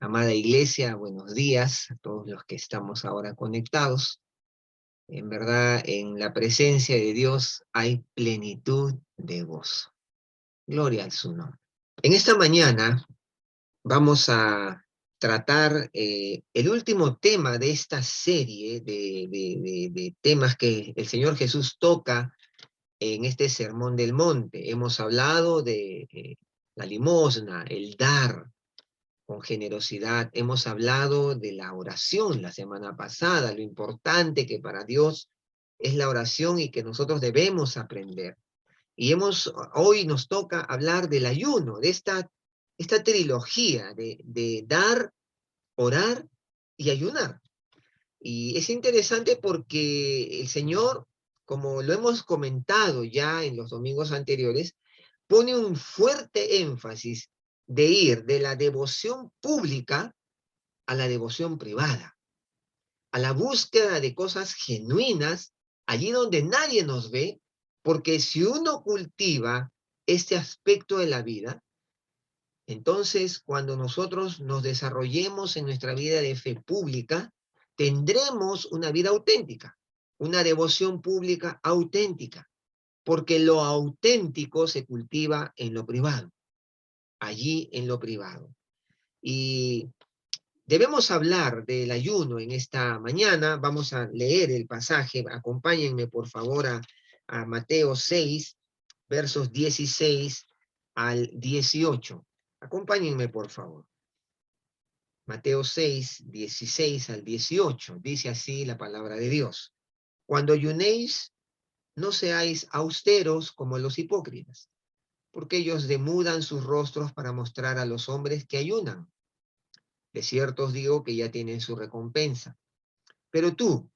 Amada iglesia, buenos días a todos los que estamos ahora conectados. En verdad, en la presencia de Dios hay plenitud de gozo. Gloria al su nombre. En esta mañana vamos a tratar el último tema de esta serie de temas que el Señor Jesús toca en este Sermón del Monte. Hemos hablado de la limosna, el dar con generosidad. Hemos hablado de la oración la semana pasada, lo importante que para Dios es la oración y que nosotros debemos aprender. Y hoy nos toca hablar del ayuno, de esta trilogía de dar, orar y ayunar. Y es interesante porque el Señor, como lo hemos comentado ya en los domingos anteriores, pone un fuerte énfasis de ir de la devoción pública a la devoción privada, a la búsqueda de cosas genuinas allí donde nadie nos ve, porque si uno cultiva este aspecto de la vida, entonces cuando nosotros nos desarrollemos en nuestra vida de fe pública, tendremos una vida auténtica, una devoción pública auténtica, porque lo auténtico se cultiva en lo privado, allí en lo privado. Y debemos hablar del ayuno en esta mañana. Vamos a leer el pasaje. Acompáñenme, por favor, a Mateo 6, versos 16 al 18. Acompáñenme, por favor. Mateo 6, 16 al 18. Dice así la palabra de Dios. Cuando ayunéis, no seáis austeros como los hipócritas, porque ellos demudan sus rostros para mostrar a los hombres que ayunan. De cierto os digo que ya tienen su recompensa. Pero tú,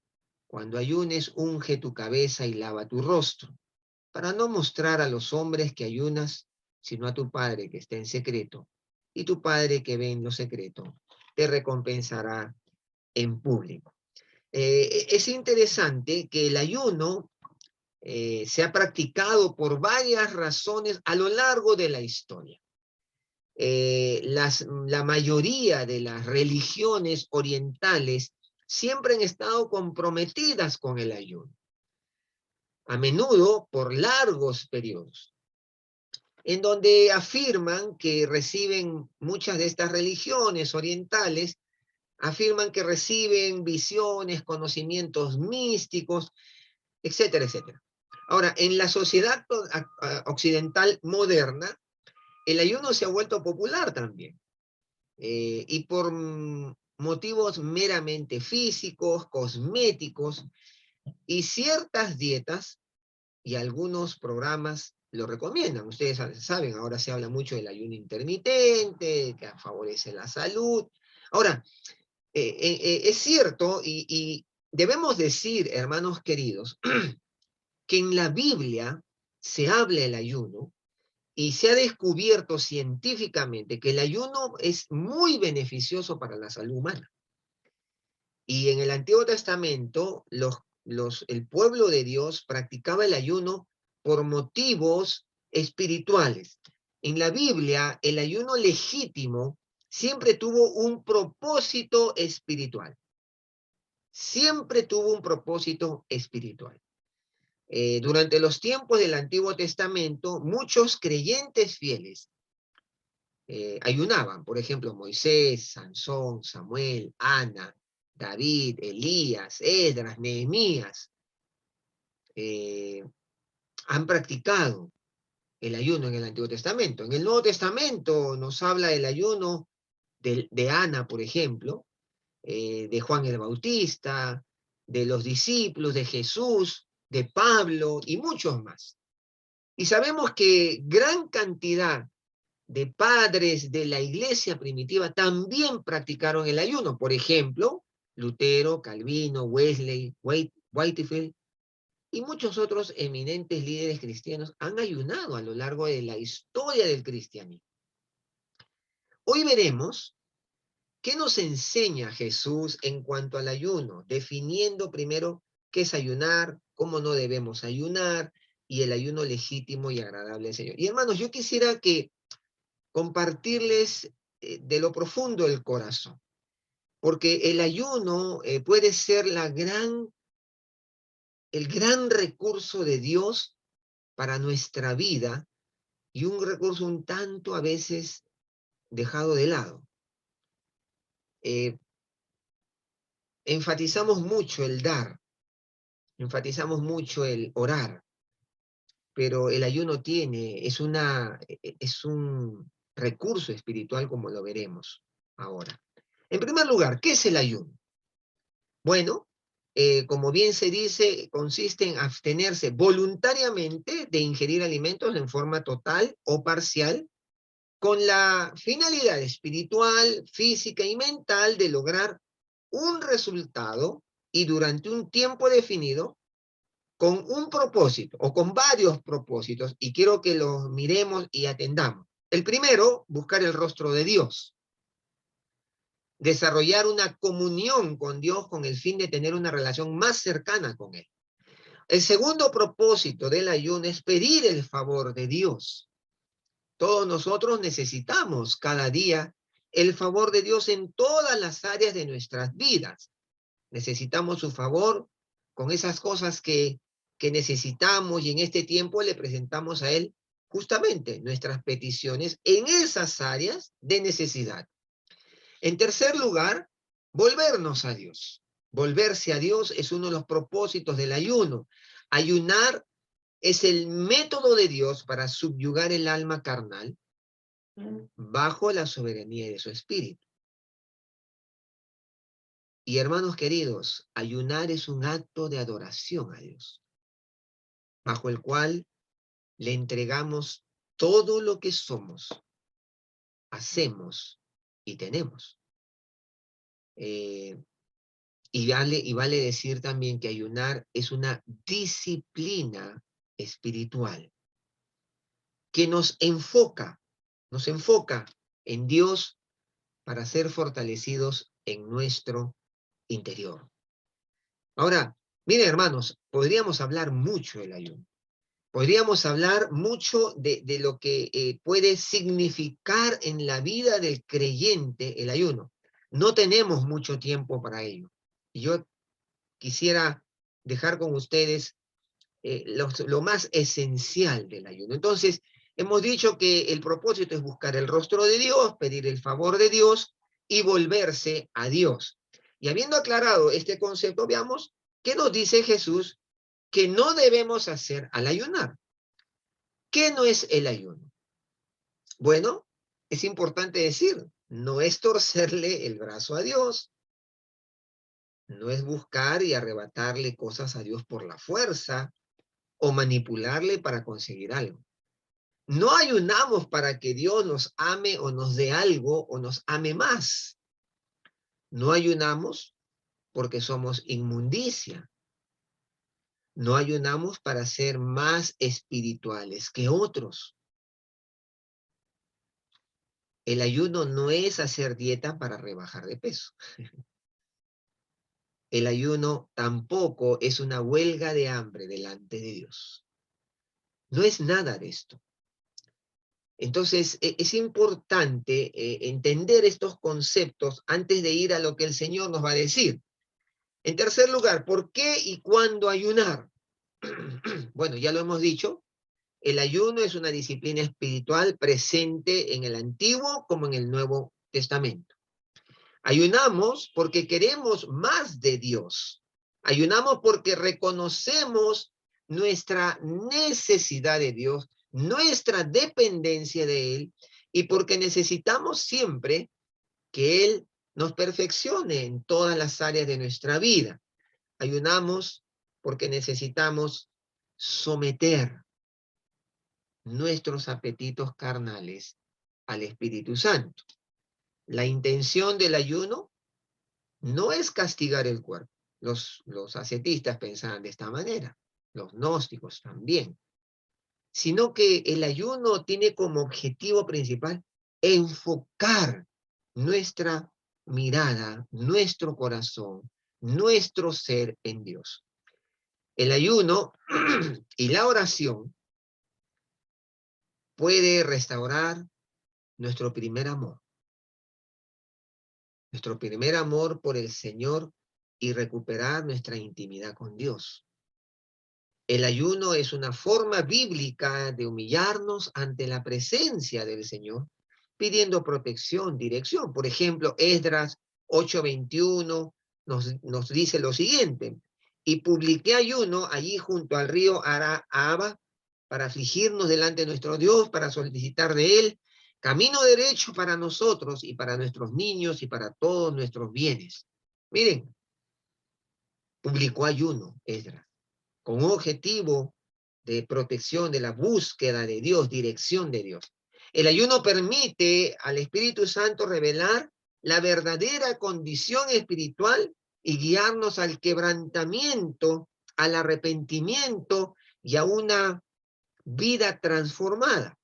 cuando ayunes, unge tu cabeza y lava tu rostro, para no mostrar a los hombres que ayunas, sino a tu Padre que está en secreto. Y tu Padre que ve en lo secreto, te recompensará en público. Es interesante que el ayuno se ha practicado por varias razones a lo largo de la historia. La mayoría de las religiones orientales siempre han estado comprometidas con el ayuno, a menudo por largos periodos, en donde afirman que reciben muchas de estas religiones orientales, afirman que reciben visiones, conocimientos místicos, etcétera, etcétera. Ahora, en la sociedad occidental moderna, el ayuno se ha vuelto popular también. Y por motivos meramente físicos, cosméticos, y ciertas dietas y algunos programas lo recomiendan. Ustedes saben, ahora se habla mucho del ayuno intermitente, que favorece la salud. Ahora, es cierto, y debemos decir, hermanos queridos, que en la Biblia se habla del ayuno, y se ha descubierto científicamente que el ayuno es muy beneficioso para la salud humana. Y en el Antiguo Testamento, el pueblo de Dios practicaba el ayuno por motivos espirituales. En la Biblia, el ayuno legítimo siempre tuvo un propósito espiritual. Siempre tuvo un propósito espiritual. Durante los tiempos del Antiguo Testamento, muchos creyentes fieles ayunaban. Por ejemplo, Moisés, Sansón, Samuel, Ana, David, Elías, Esdras, Nehemías, eh, han practicado el ayuno en el Antiguo Testamento. En el Nuevo Testamento nos habla del ayuno de Ana, por ejemplo, de Juan el Bautista, de los discípulos, de Jesús, de Pablo y muchos más. Y sabemos que gran cantidad de padres de la iglesia primitiva también practicaron el ayuno. Por ejemplo, Lutero, Calvino, Wesley, Whitefield y muchos otros eminentes líderes cristianos han ayunado a lo largo de la historia del cristianismo. Hoy veremos qué nos enseña Jesús en cuanto al ayuno, definiendo primero qué es ayunar, cómo no debemos ayunar y el ayuno legítimo y agradable al Señor. Y hermanos, yo quisiera compartirles de lo profundo del corazón. Porque el ayuno puede ser el gran recurso de Dios para nuestra vida y un recurso un tanto a veces dejado de lado. Enfatizamos mucho el dar, enfatizamos mucho el orar, pero el ayuno es un recurso espiritual como lo veremos ahora. En primer lugar, ¿qué es el ayuno? Bueno, como bien se dice, consiste en abstenerse voluntariamente de ingerir alimentos en forma total o parcial con la finalidad espiritual, física y mental de lograr un resultado y durante un tiempo definido con un propósito o con varios propósitos, y quiero que los miremos y atendamos. El primero, buscar el rostro de Dios, desarrollar una comunión con Dios con el fin de tener una relación más cercana con Él. El segundo propósito del ayuno es pedir el favor de Dios. Todos nosotros necesitamos cada día el favor de Dios en todas las áreas de nuestras vidas. Necesitamos su favor con esas cosas que necesitamos y en este tiempo le presentamos a Él justamente nuestras peticiones en esas áreas de necesidad. En tercer lugar, volvernos a Dios. Volverse a Dios es uno de los propósitos del ayuno. Ayunar es el método de Dios para subyugar el alma carnal bajo la soberanía de su espíritu. Y hermanos queridos, ayunar es un acto de adoración a Dios, bajo el cual le entregamos todo lo que somos, hacemos y tenemos. Y vale decir también que ayunar es una disciplina espiritual que nos enfoca en Dios para ser fortalecidos en nuestro interior. Ahora, miren hermanos, podríamos hablar mucho del ayuno. Podríamos hablar mucho de lo que puede significar en la vida del creyente el ayuno. No tenemos mucho tiempo para ello. Y yo quisiera dejar con ustedes lo más esencial del ayuno. Entonces, hemos dicho que el propósito es buscar el rostro de Dios, pedir el favor de Dios y volverse a Dios. Y habiendo aclarado este concepto, veamos qué nos dice Jesús que no debemos hacer al ayunar. ¿Qué no es el ayuno? Bueno, es importante decir, no es torcerle el brazo a Dios, no es buscar y arrebatarle cosas a Dios por la fuerza o manipularle para conseguir algo. No ayunamos para que Dios nos ame o nos dé algo o nos ame más. No ayunamos porque somos inmundicia. No ayunamos para ser más espirituales que otros. El ayuno no es hacer dieta para rebajar de peso. El ayuno tampoco es una huelga de hambre delante de Dios. No es nada de esto. Entonces, es importante entender estos conceptos antes de ir a lo que el Señor nos va a decir. En tercer lugar, ¿por qué y cuándo ayunar? Bueno, ya lo hemos dicho, el ayuno es una disciplina espiritual presente en el Antiguo como en el Nuevo Testamento. Ayunamos porque queremos más de Dios. Ayunamos porque reconocemos nuestra necesidad de Dios, nuestra dependencia de Él, y porque necesitamos siempre que Él nos perfeccione en todas las áreas de nuestra vida. Ayunamos porque necesitamos someter nuestros apetitos carnales al Espíritu Santo. La intención del ayuno no es castigar el cuerpo. Los ascetistas pensaban de esta manera, los gnósticos también, sino que el ayuno tiene como objetivo principal enfocar nuestra mirada, nuestro corazón, nuestro ser en Dios. El ayuno y la oración puede restaurar nuestro primer amor. nuestro primer amor por el Señor y recuperar nuestra intimidad con Dios. El ayuno es una forma bíblica de humillarnos ante la presencia del Señor, pidiendo protección, dirección. Por ejemplo, Esdras 8:21 nos dice lo siguiente: y publiqué ayuno allí junto al río Ahaba para afligirnos delante de nuestro Dios, para solicitar de Él camino derecho para nosotros y para nuestros niños y para todos nuestros bienes. Miren, publicó ayuno Esdras con un objetivo de protección, de la búsqueda de Dios, dirección de Dios. El ayuno permite al Espíritu Santo revelar la verdadera condición espiritual y guiarnos al quebrantamiento, al arrepentimiento y a una vida transformada.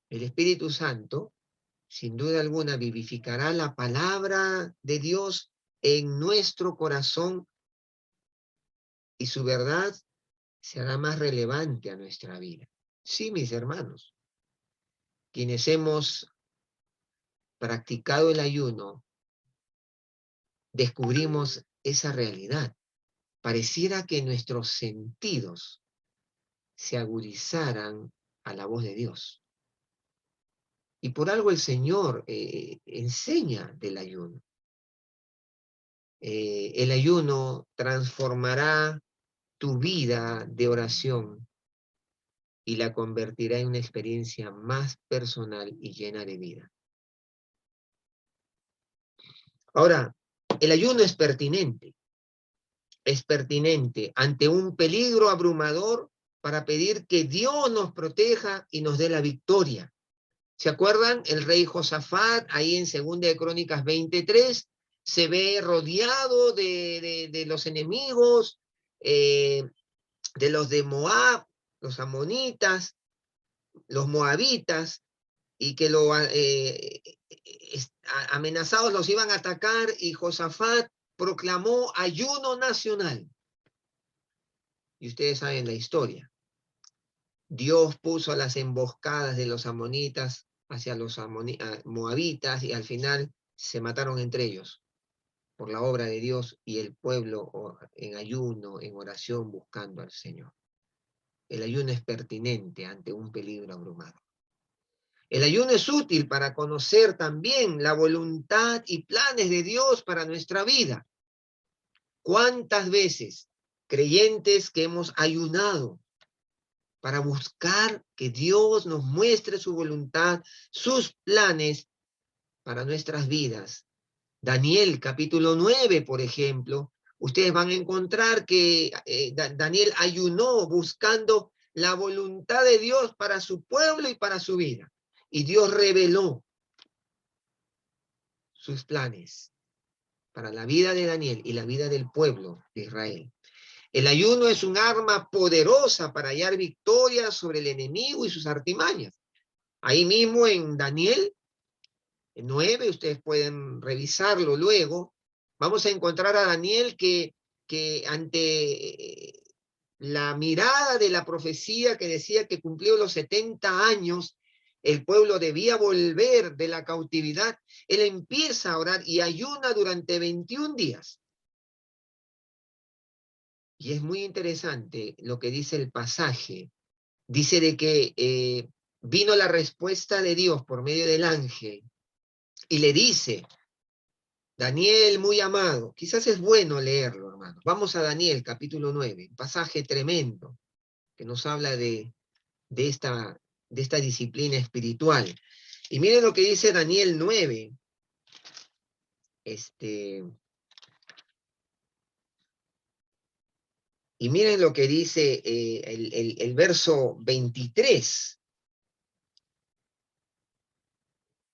El Espíritu Santo, sin duda alguna, vivificará la palabra de Dios en nuestro corazón y su verdad se hará más relevante a nuestra vida. Sí, mis hermanos, quienes hemos practicado el ayuno, descubrimos esa realidad. Pareciera que nuestros sentidos se agudizaran a la voz de Dios. Y por algo el Señor enseña del ayuno. El ayuno transformará tu vida de oración y la convertirá en una experiencia más personal y llena de vida. Ahora, el ayuno es pertinente ante un peligro abrumador para pedir que Dios nos proteja y nos dé la victoria. ¿Se acuerdan? El rey Josafat, ahí en 2 de Crónicas 23, se ve rodeado de los enemigos, de los de Moab, los amonitas, los moabitas, y que amenazados los iban a atacar, y Josafat proclamó ayuno nacional. Y ustedes saben la historia. Dios puso las emboscadas de los amonitas hacia los moabitas, y al final se mataron entre ellos por la obra de Dios y el pueblo en ayuno, en oración, buscando al Señor. El ayuno es pertinente ante un peligro abrumador. El ayuno es útil para conocer también la voluntad y planes de Dios para nuestra vida. ¿Cuántas veces creyentes que hemos ayunado para buscar que Dios nos muestre su voluntad, sus planes para nuestras vidas? Daniel capítulo 9, por ejemplo, ustedes van a encontrar que Daniel ayunó buscando la voluntad de Dios para su pueblo y para su vida. Y Dios reveló sus planes para la vida de Daniel y la vida del pueblo de Israel. El ayuno es un arma poderosa para hallar victoria sobre el enemigo y sus artimañas. Ahí mismo en Daniel 9, ustedes pueden revisarlo luego, vamos a encontrar a Daniel que ante la mirada de la profecía que decía que cumplió los 70 años, el pueblo debía volver de la cautividad, él empieza a orar y ayuna durante 21 días. Y es muy interesante lo que dice el pasaje. Dice de que vino la respuesta de Dios por medio del ángel y le dice: Daniel, muy amado, quizás es bueno leerlo, hermano. Vamos a Daniel, capítulo 9, un pasaje tremendo que nos habla de esta disciplina espiritual. Y miren lo que dice Daniel 9. Y miren lo que dice el verso 23.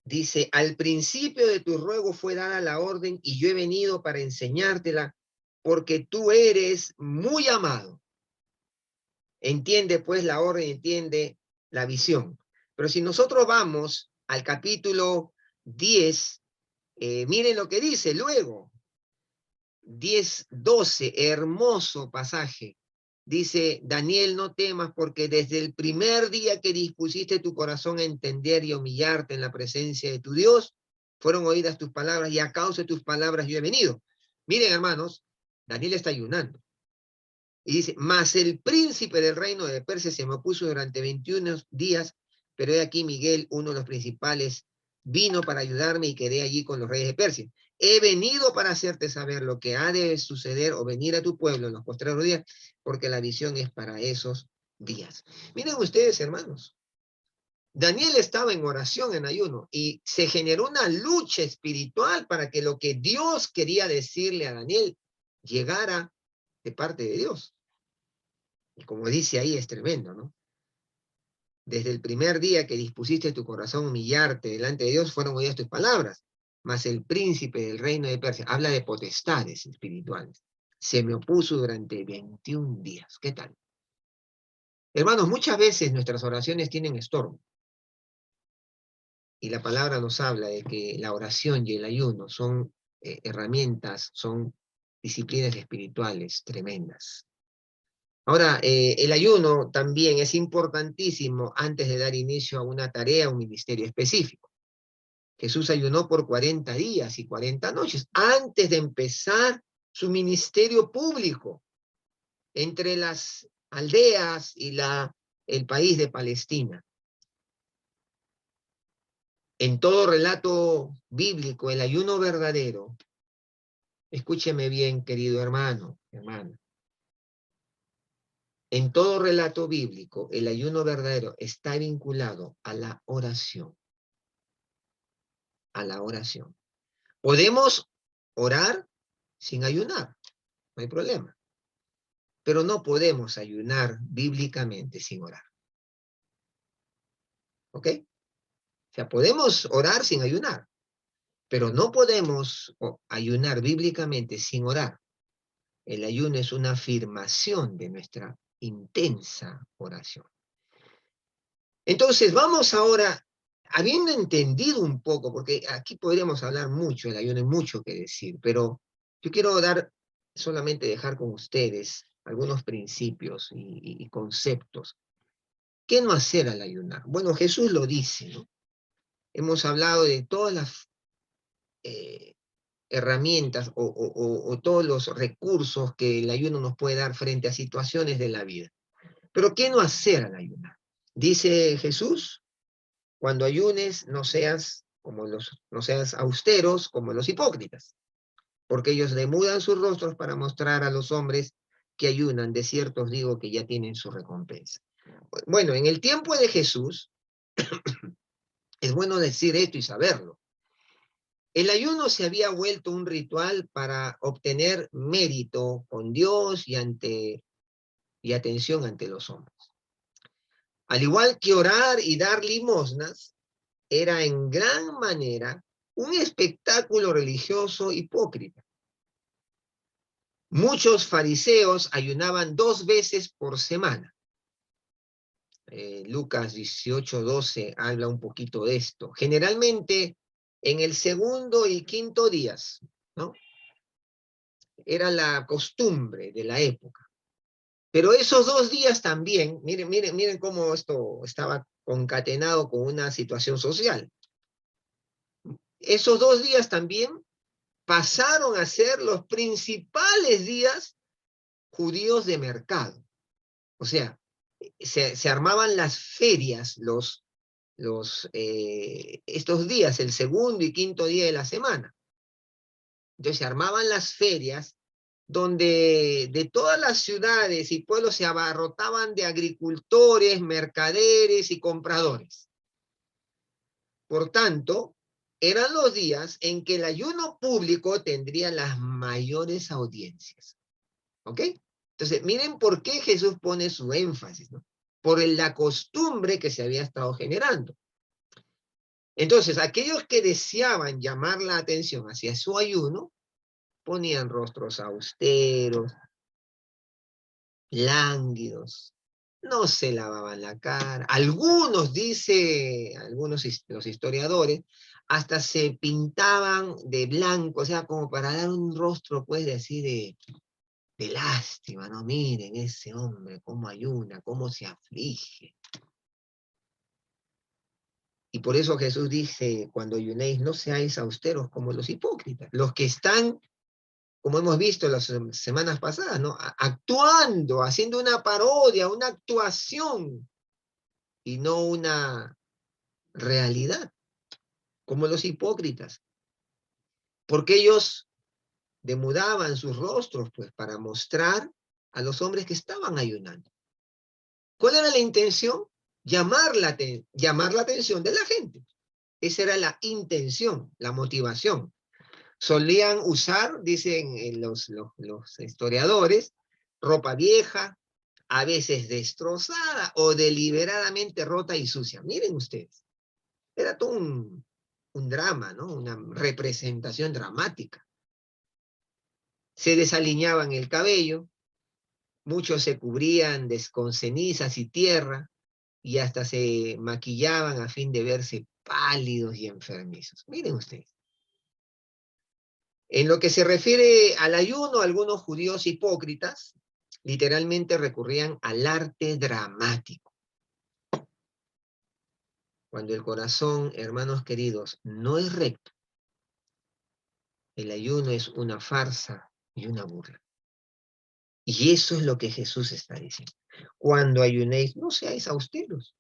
Dice: al principio de tu ruego fue dada la orden y yo he venido para enseñártela porque tú eres muy amado. Entiende pues la orden, entiende la visión. Pero si nosotros vamos al capítulo 10, miren lo que dice luego. 10:12, hermoso pasaje. Dice: Daniel, no temas, porque desde el primer día que dispusiste tu corazón a entender y humillarte en la presencia de tu Dios, fueron oídas tus palabras y a causa de tus palabras yo he venido. Miren, hermanos, Daniel está ayunando. Y dice, mas el príncipe del reino de Persia se me opuso durante 21 días, pero he aquí Miguel, uno de los principales, vino para ayudarme y quedé allí con los reyes de Persia. He venido para hacerte saber lo que ha de suceder o venir a tu pueblo en los postreros días, porque la visión es para esos días. Miren ustedes, hermanos, Daniel estaba en oración, en ayuno, y se generó una lucha espiritual para que lo que Dios quería decirle a Daniel llegara de parte de Dios. Y como dice ahí, es tremendo, ¿no? Desde el primer día que dispusiste tu corazón a humillarte delante de Dios, fueron oídas tus palabras. Mas el príncipe del reino de Persia, habla de potestades espirituales, se me opuso durante 21 días. ¿Qué tal? Hermanos, muchas veces nuestras oraciones tienen estorbo. Y la palabra nos habla de que la oración y el ayuno son herramientas, son disciplinas espirituales tremendas. Ahora, el ayuno también es importantísimo antes de dar inicio a una tarea, a un ministerio específico. Jesús ayunó por 40 días y 40 noches antes de empezar su ministerio público entre las aldeas y el país de Palestina. En todo relato bíblico, el ayuno verdadero, escúcheme bien, querido hermano, hermana, en todo relato bíblico, el ayuno verdadero está vinculado a la oración. A la oración. Podemos orar sin ayunar, no hay problema. Pero no podemos ayunar bíblicamente sin orar. ¿Ok? O sea, podemos orar sin ayunar, pero no podemos ayunar bíblicamente sin orar. El ayuno es una afirmación de nuestra intensa oración. Entonces, vamos ahora, habiendo entendido un poco, porque aquí podríamos hablar mucho, el ayuno hay mucho que decir, pero yo quiero solamente dejar con ustedes algunos principios y conceptos. ¿Qué no hacer al ayunar? Bueno, Jesús lo dice, ¿no? Hemos hablado de todas las herramientas o todos los recursos que el ayuno nos puede dar frente a situaciones de la vida. Pero ¿qué no hacer al ayunar? Dice Jesús, cuando ayunes no seas no seas austeros como los hipócritas, porque ellos demudan sus rostros para mostrar a los hombres que ayunan. De cierto os digo que ya tienen su recompensa. Bueno, en el tiempo de Jesús, es bueno decir esto y saberlo. El ayuno se había vuelto un ritual para obtener mérito con Dios y atención ante los hombres. Al igual que orar y dar limosnas, era en gran manera un espectáculo religioso hipócrita. Muchos fariseos ayunaban 2 veces por semana. Lucas 18:12 habla un poquito de esto. Generalmente en el segundo y quinto días, ¿no? Era la costumbre de la época. Pero esos 2 días también, miren cómo esto estaba concatenado con una situación social. Esos 2 días también pasaron a ser los principales días judíos de mercado. O sea, se armaban las ferias estos días, el segundo y quinto día de la semana. Entonces se armaban las ferias donde de todas las ciudades y pueblos se abarrotaban de agricultores, mercaderes y compradores. Por tanto, eran los días en que el ayuno público tendría las mayores audiencias. ¿Ok? Entonces, miren por qué Jesús pone su énfasis, ¿no? Por la costumbre que se había estado generando. Entonces, aquellos que deseaban llamar la atención hacia su ayuno, ponían rostros austeros, lánguidos, no se lavaban la cara. Algunos, los historiadores, hasta se pintaban de blanco, o sea, como para dar un rostro, pues, de lástima, ¿no? Miren ese hombre, cómo ayuna, cómo se aflige. Y por eso Jesús dice, cuando ayunéis, no seáis austeros como los hipócritas, los que están, como hemos visto las semanas pasadas, ¿no? Actuando, haciendo una parodia, una actuación, y no una realidad, como los hipócritas. Porque ellos demudaban sus rostros, pues, para mostrar a los hombres que estaban ayunando. ¿Cuál era la intención? Llamar la atención de la gente. Esa era la intención, la motivación. Solían usar, dicen los historiadores, ropa vieja, a veces destrozada o deliberadamente rota y sucia. Miren ustedes, era todo un drama, ¿no? Una representación dramática. Se desaliñaban el cabello, muchos se cubrían con cenizas y tierra y hasta se maquillaban a fin de verse pálidos y enfermizos. Miren ustedes. En lo que se refiere al ayuno, algunos judíos hipócritas literalmente recurrían al arte dramático. Cuando el corazón, hermanos queridos, no es recto, el ayuno es una farsa y una burla. Y eso es lo que Jesús está diciendo. Cuando ayunéis, no seáis austeros,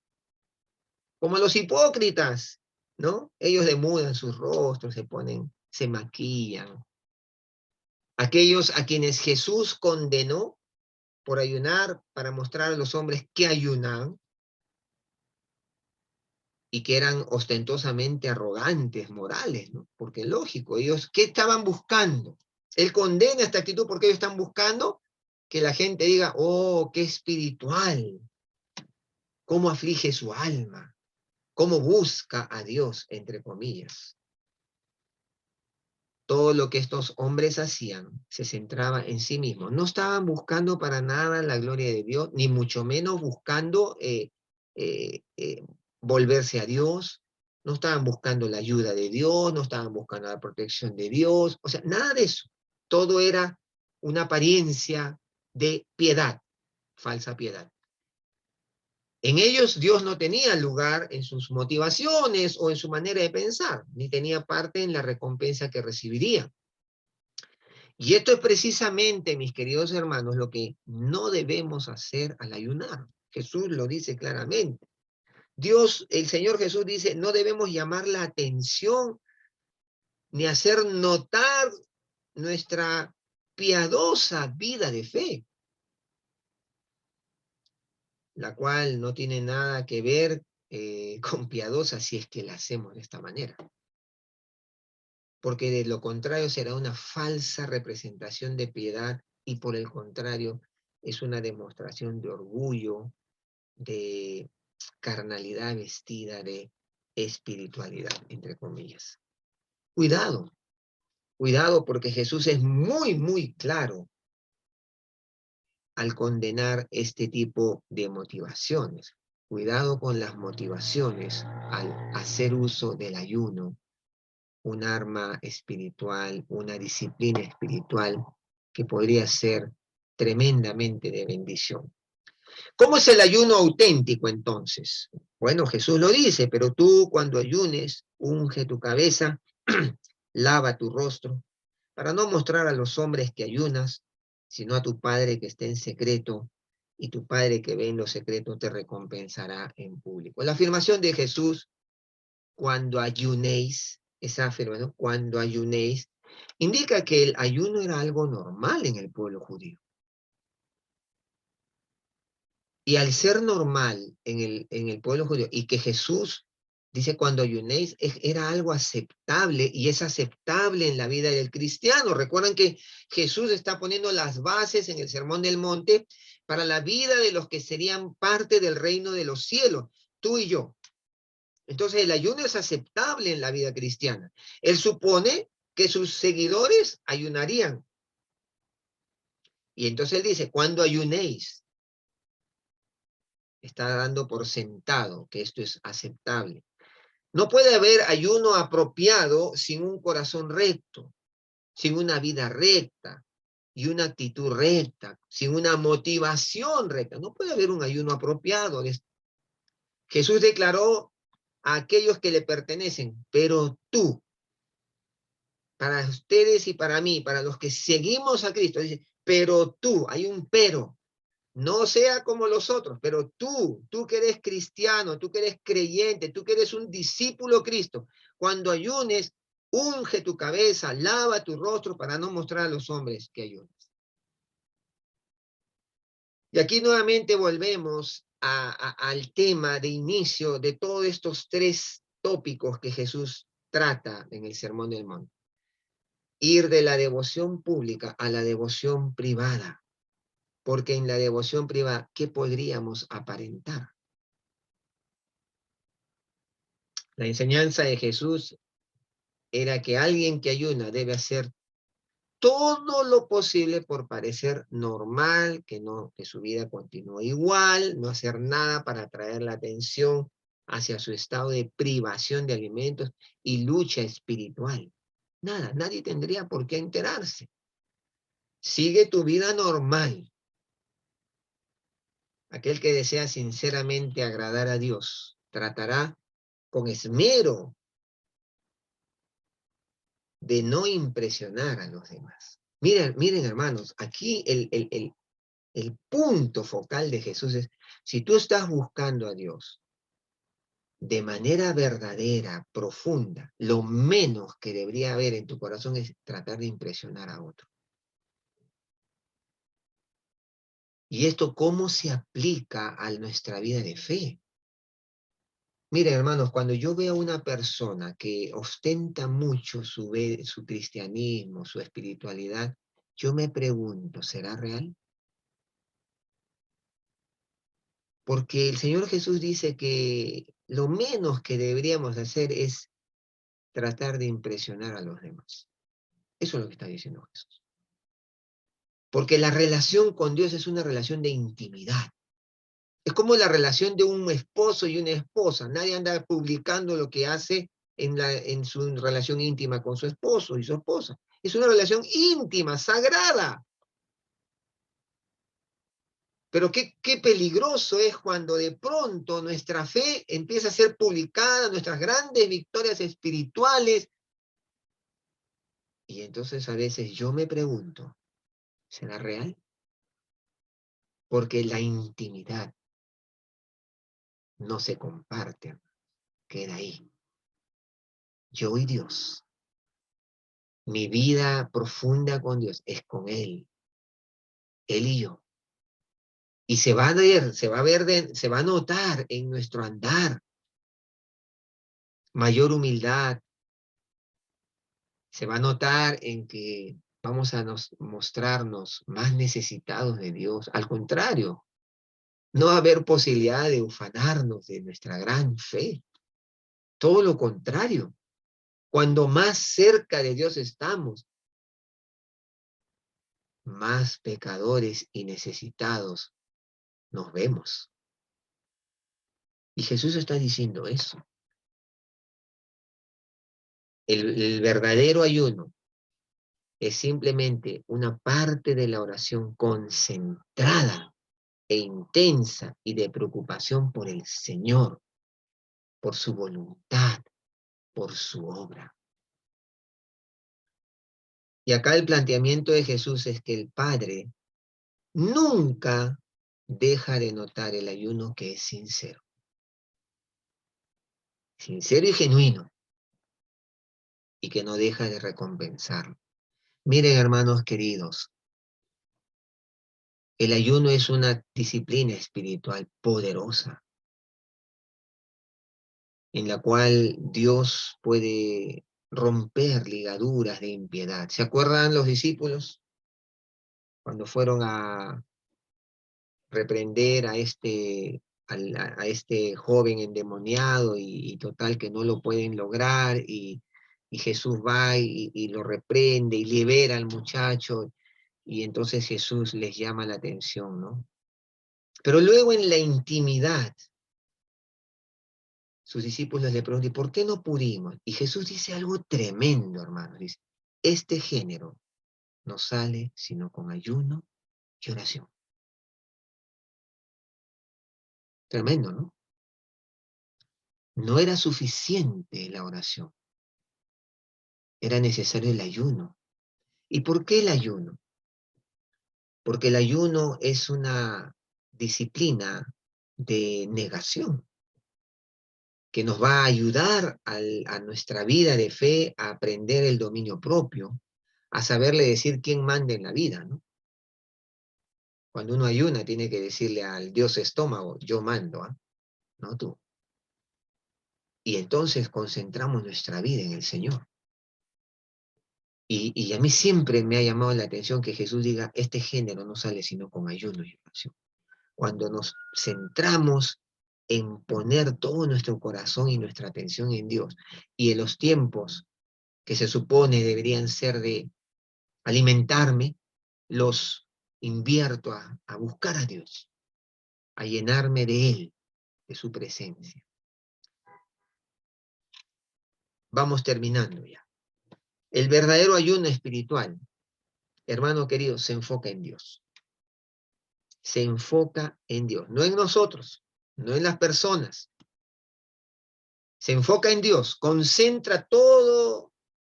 como los hipócritas, ¿no? Ellos demudan sus rostros, se maquillan. Aquellos a quienes Jesús condenó por ayunar para mostrar a los hombres que ayunaban y que eran ostentosamente arrogantes, morales, ¿no? Porque lógico, ellos, ¿qué estaban buscando? Él condena esta actitud porque ellos están buscando que la gente diga, oh, qué espiritual, cómo aflige su alma, cómo busca a Dios, entre comillas. Todo lo que estos hombres hacían se centraba en sí mismos. No estaban buscando para nada la gloria de Dios, ni mucho menos buscando eh, eh, volverse a Dios. No estaban buscando la ayuda de Dios, no estaban buscando la protección de Dios. O sea, nada de eso. Todo era una apariencia de piedad, falsa piedad. En ellos Dios no tenía lugar en sus motivaciones o en su manera de pensar, ni tenía parte en la recompensa que recibirían. Y esto es precisamente, mis queridos hermanos, lo que no debemos hacer al ayunar. Jesús lo dice claramente. Dios, el Señor Jesús dice, no debemos llamar la atención ni hacer notar nuestra piadosa vida de fe, la cual no tiene nada que ver con piadosa si es que la hacemos de esta manera. Porque de lo contrario será una falsa representación de piedad y por el contrario es una demostración de orgullo, de carnalidad vestida de espiritualidad, entre comillas. Cuidado, cuidado porque Jesús es muy, muy claro al condenar este tipo de motivaciones. Cuidado con las motivaciones al hacer uso del ayuno, un arma espiritual, una disciplina espiritual que podría ser tremendamente de bendición. ¿Cómo es el ayuno auténtico entonces? Bueno, Jesús lo dice, pero tú cuando ayunes, unge tu cabeza, lava tu rostro, para no mostrar a los hombres que ayunas, sino a tu Padre que está en secreto, y tu Padre que ve en lo secreto te recompensará en público. La afirmación de Jesús, cuando ayunéis, esa afirmación, cuando ayunéis, indica que el ayuno era algo normal en el pueblo judío. Y al ser normal en el pueblo judío, y que Jesús dice cuando ayunéis, era algo aceptable, y es aceptable en la vida del cristiano. Recuerdan que Jesús está poniendo las bases en el Sermón del Monte para la vida de los que serían parte del reino de los cielos, tú y yo. Entonces el ayuno es aceptable en la vida cristiana. Él supone que sus seguidores ayunarían. Y entonces él dice, cuando ayunéis, está dando por sentado que esto es aceptable. No puede haber ayuno apropiado sin un corazón recto, sin una vida recta y una actitud recta, sin una motivación recta. No puede haber un ayuno apropiado. Jesús declaró a aquellos que le pertenecen, pero tú, para ustedes y para mí, para los que seguimos a Cristo, dice, pero tú, hay un pero, no sea como los otros, pero tú que eres cristiano, tú que eres creyente, tú que eres un discípulo de Cristo, cuando ayunes, unge tu cabeza, lava tu rostro para no mostrar a los hombres que ayunas. Y aquí nuevamente volvemos al tema de inicio de todos estos tres tópicos que Jesús trata en el Sermón del Monte. Ir de la devoción pública a la devoción privada. Porque en la devoción privada, ¿qué podríamos aparentar? La enseñanza de Jesús era que alguien que ayuna debe hacer todo lo posible por parecer normal, que su vida continúe igual, no hacer nada para atraer la atención hacia su estado de privación de alimentos y lucha espiritual. Nada, nadie tendría por qué enterarse. Sigue tu vida normal. Aquel que desea sinceramente agradar a Dios tratará con esmero de no impresionar a los demás. Miren, miren hermanos, aquí el punto focal de Jesús es, si tú estás buscando a Dios de manera verdadera, profunda, lo menos que debería haber en tu corazón es tratar de impresionar a otro. ¿Y esto cómo se aplica a nuestra vida de fe? Miren, hermanos, cuando yo veo a una persona que ostenta mucho su cristianismo, su espiritualidad, yo me pregunto, ¿será real? Porque el Señor Jesús dice que lo menos que deberíamos hacer es tratar de impresionar a los demás. Eso es lo que está diciendo Jesús. Porque la relación con Dios es una relación de intimidad. Es como la relación de un esposo y una esposa. Nadie anda publicando lo que hace en su relación íntima con su esposo y su esposa. Es una relación íntima, sagrada. Pero qué peligroso es cuando de pronto nuestra fe empieza a ser publicada, nuestras grandes victorias espirituales. Y entonces a veces yo me pregunto, ¿será real? Porque la intimidad no se comparte, queda ahí. Yo y Dios. Mi vida profunda con Dios es con Él y yo. Y se va a ver, se va a notar en nuestro andar mayor humildad, se va a notar en que vamos a mostrarnos más necesitados de Dios. Al contrario, no va a haber posibilidad de ufanarnos de nuestra gran fe. Todo lo contrario. Cuando más cerca de Dios estamos, más pecadores y necesitados nos vemos. Y Jesús está diciendo eso. El verdadero ayuno es simplemente una parte de la oración concentrada e intensa y de preocupación por el Señor, por su voluntad, por su obra. Y acá el planteamiento de Jesús es que el Padre nunca deja de notar el ayuno que es sincero. Sincero y genuino, y que no deja de recompensarlo. Miren, hermanos queridos, el ayuno es una disciplina espiritual poderosa, en la cual Dios puede romper ligaduras de impiedad. ¿Se acuerdan los discípulos cuando fueron a reprender a este joven endemoniado y total que no lo pueden lograr y Jesús va y lo reprende y libera al muchacho y entonces Jesús les llama la atención, ¿no? Pero luego en la intimidad, sus discípulos le preguntan, ¿y por qué no pudimos? Y Jesús dice algo tremendo, hermanos. Dice, este género no sale sino con ayuno y oración. Tremendo, ¿no? No era suficiente la oración, era necesario el ayuno. ¿Y por qué el ayuno? Porque el ayuno es una disciplina de negación que nos va a ayudar a nuestra vida de fe a aprender el dominio propio, a saberle decir quién manda en la vida, ¿no? Cuando uno ayuna, tiene que decirle al Dios estómago, yo mando, ¿ah? No tú. Y entonces concentramos nuestra vida en el Señor. Y a mí siempre me ha llamado la atención que Jesús diga, este género no sale sino con ayuno y oración. Cuando nos centramos en poner todo nuestro corazón y nuestra atención en Dios, y en los tiempos que se supone deberían ser de alimentarme, los invierto a buscar a Dios, a llenarme de Él, de su presencia. Vamos terminando ya. El verdadero ayuno espiritual, hermano querido, se enfoca en Dios. Se enfoca en Dios, no en nosotros, no en las personas. Se enfoca en Dios, concentra todo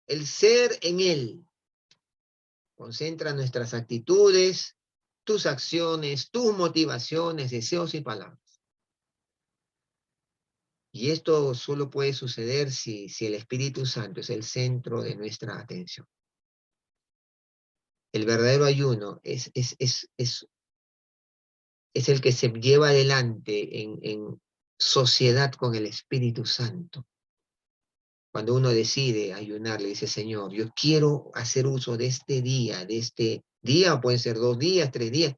el ser en Él. Concentra nuestras actitudes, tus acciones, tus motivaciones, deseos y palabras. Y esto solo puede suceder si el Espíritu Santo es el centro de nuestra atención. El verdadero ayuno es el que se lleva adelante en sociedad con el Espíritu Santo. Cuando uno decide ayunar, le dice, Señor, yo quiero hacer uso de este día, o pueden ser 2 días, 3 días,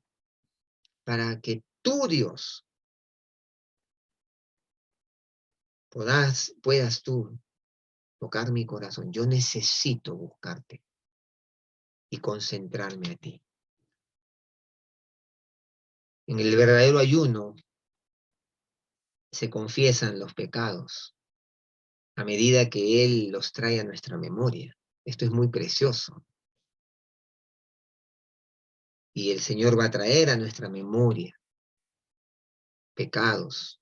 para que tú, Dios, puedas tú tocar mi corazón. Yo necesito buscarte y concentrarme a ti. En el verdadero ayuno se confiesan los pecados a medida que Él los trae a nuestra memoria. Esto es muy precioso. Y el Señor va a traer a nuestra memoria pecados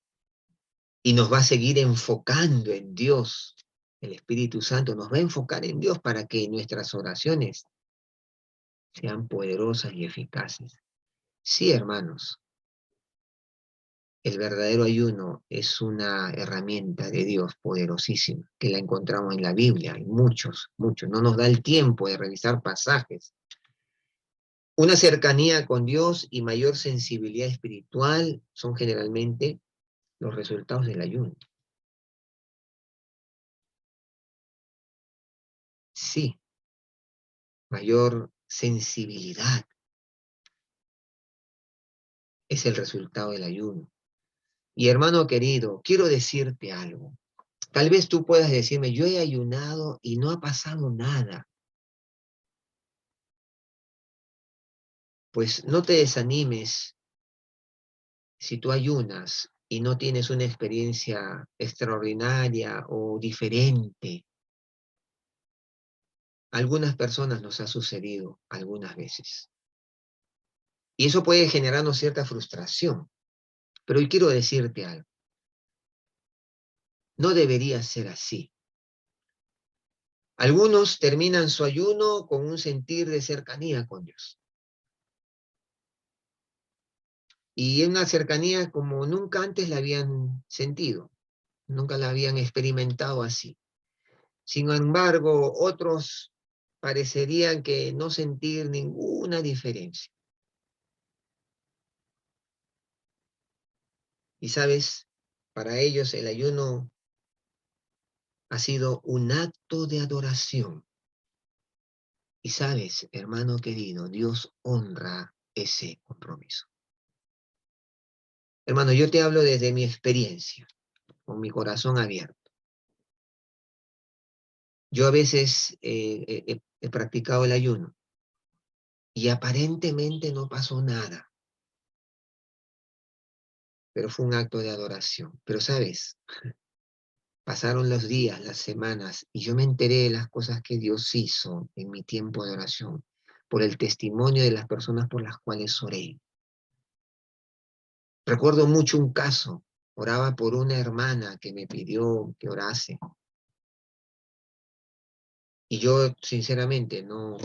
y nos va a seguir enfocando en Dios. El Espíritu Santo nos va a enfocar en Dios para que nuestras oraciones sean poderosas y eficaces. Sí, hermanos, el verdadero ayuno es una herramienta de Dios poderosísima, que la encontramos en la Biblia, hay muchos, muchos. No nos da el tiempo de revisar pasajes. Una cercanía con Dios y mayor sensibilidad espiritual son generalmente los resultados del ayuno. Sí, mayor sensibilidad es el resultado del ayuno. Y hermano querido, quiero decirte algo. Tal vez tú puedas decirme, yo he ayunado y no ha pasado nada. Pues no te desanimes si tú ayunas y no tienes una experiencia extraordinaria o diferente. A algunas personas nos ha sucedido algunas veces. Y eso puede generarnos cierta frustración. Pero hoy quiero decirte algo. No debería ser así. Algunos terminan su ayuno con un sentir de cercanía con Dios. Y una cercanía como nunca antes la habían sentido, nunca la habían experimentado así. Sin embargo, otros parecerían que no sentir ninguna diferencia. Y sabes, para ellos el ayuno ha sido un acto de adoración. Y sabes, hermano querido, Dios honra ese compromiso. Hermano, yo te hablo desde mi experiencia, con mi corazón abierto. Yo a veces he practicado el ayuno y aparentemente no pasó nada, pero fue un acto de adoración. Pero sabes, pasaron los días, las semanas, y yo me enteré de las cosas que Dios hizo en mi tiempo de oración, por el testimonio de las personas por las cuales oré. Recuerdo mucho un caso. Oraba por una hermana que me pidió que orase. Y yo, sinceramente, no,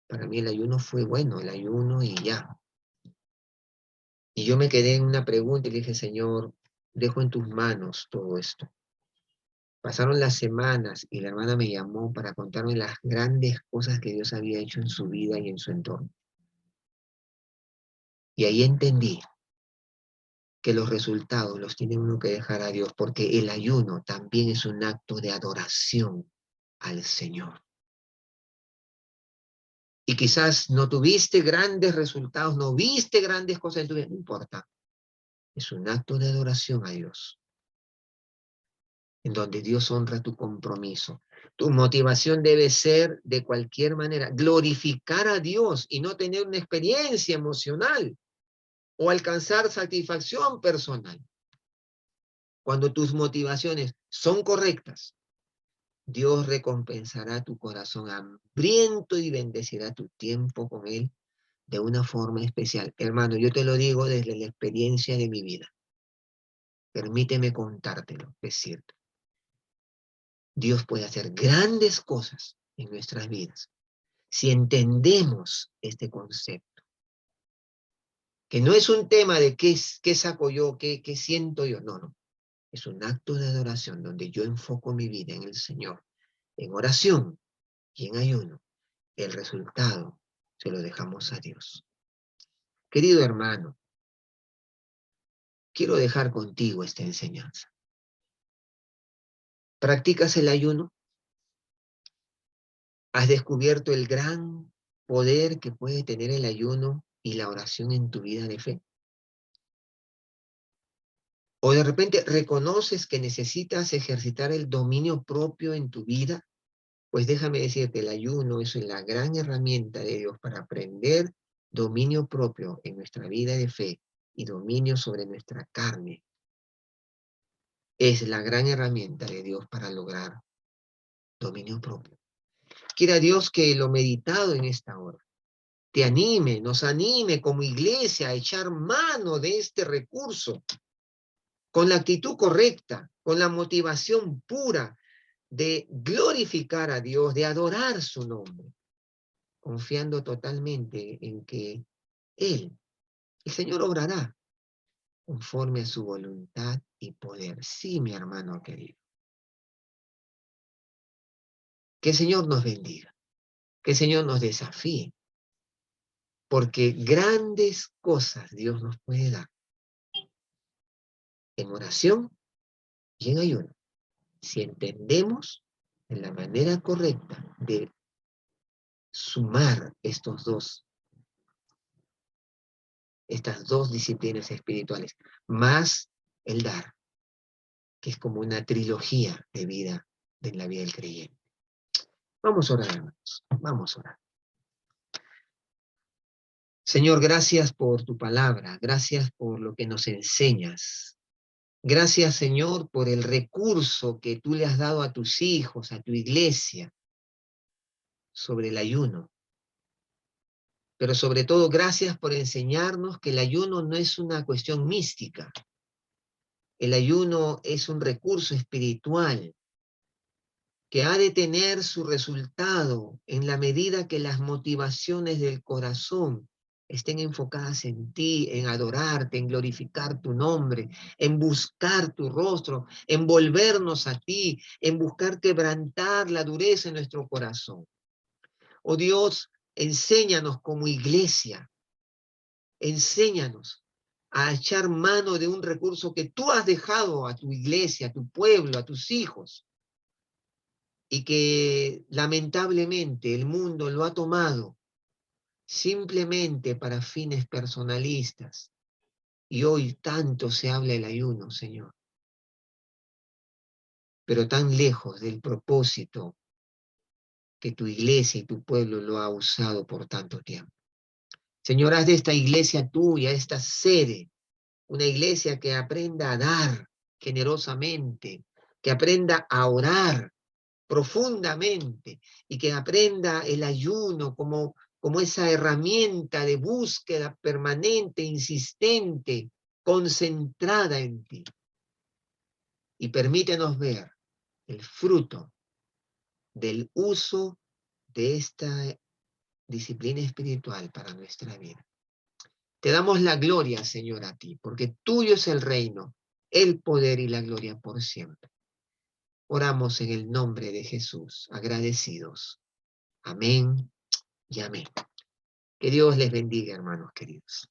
para mí el ayuno fue bueno, el ayuno y ya. Y yo me quedé en una pregunta y le dije, Señor, dejo en tus manos todo esto. Pasaron las semanas y la hermana me llamó para contarme las grandes cosas que Dios había hecho en su vida y en su entorno. Y ahí entendí que los resultados los tiene uno que dejar a Dios, porque el ayuno también es un acto de adoración al Señor. Y quizás no tuviste grandes resultados, no viste grandes cosas en tu vida, no importa. Es un acto de adoración a Dios, en donde Dios honra tu compromiso. Tu motivación debe ser, de cualquier manera, glorificar a Dios y no tener una experiencia emocional o alcanzar satisfacción personal. Cuando tus motivaciones son correctas, Dios recompensará tu corazón hambriento y bendecirá tu tiempo con Él de una forma especial. Hermano, yo te lo digo desde la experiencia de mi vida. Permíteme contártelo, es cierto. Dios puede hacer grandes cosas en nuestras vidas si entendemos este concepto. Que no es un tema de qué saco yo, qué siento yo. No, no. Es un acto de adoración donde yo enfoco mi vida en el Señor, en oración y en ayuno. El resultado se lo dejamos a Dios. Querido hermano, quiero dejar contigo esta enseñanza. ¿Practicas el ayuno? ¿Has descubierto el gran poder que puede tener el ayuno y la oración en tu vida de fe? ¿O de repente reconoces que necesitas ejercitar el dominio propio en tu vida? Pues déjame decirte, el ayuno es la gran herramienta de Dios para aprender dominio propio en nuestra vida de fe y dominio sobre nuestra carne. Es la gran herramienta de Dios para lograr dominio propio. Quiera Dios que lo meditado en esta hora te anime, nos anime como iglesia a echar mano de este recurso con la actitud correcta, con la motivación pura de glorificar a Dios, de adorar su nombre, confiando totalmente en que Él, el Señor, obrará conforme a su voluntad y poder. Sí, mi hermano querido. Que el Señor nos bendiga, que el Señor nos desafíe, porque grandes cosas Dios nos puede dar en oración y en ayuno, si entendemos de la manera correcta de sumar estas dos disciplinas espirituales, más el dar, que es como una trilogía de vida, de la vida del creyente. Vamos a orar, hermanos, vamos a orar. Señor, gracias por tu palabra, gracias por lo que nos enseñas. Gracias, Señor, por el recurso que tú le has dado a tus hijos, a tu iglesia, sobre el ayuno. Pero sobre todo, gracias por enseñarnos que el ayuno no es una cuestión mística. El ayuno es un recurso espiritual que ha de tener su resultado en la medida que las motivaciones del corazón estén enfocadas en ti, en adorarte, en glorificar tu nombre, en buscar tu rostro, en volvernos a ti, en buscar quebrantar la dureza en nuestro corazón. Oh Dios, enséñanos como iglesia, enséñanos a echar mano de un recurso que tú has dejado a tu iglesia, a tu pueblo, a tus hijos, y que lamentablemente el mundo lo ha tomado simplemente para fines personalistas. Y hoy tanto se habla del ayuno, Señor, pero tan lejos del propósito que tu iglesia y tu pueblo lo ha usado por tanto tiempo. Señor, haz de esta iglesia tuya, esta sede, una iglesia que aprenda a dar generosamente, que aprenda a orar profundamente y que aprenda el ayuno como esa herramienta de búsqueda permanente, insistente, concentrada en ti. y permítenos ver el fruto del uso de esta disciplina espiritual para nuestra vida. Te damos la gloria, Señor, a ti, porque tuyo es el reino, el poder y la gloria por siempre. Oramos en el nombre de Jesús, agradecidos. Amén y amén. Que Dios les bendiga, hermanos queridos.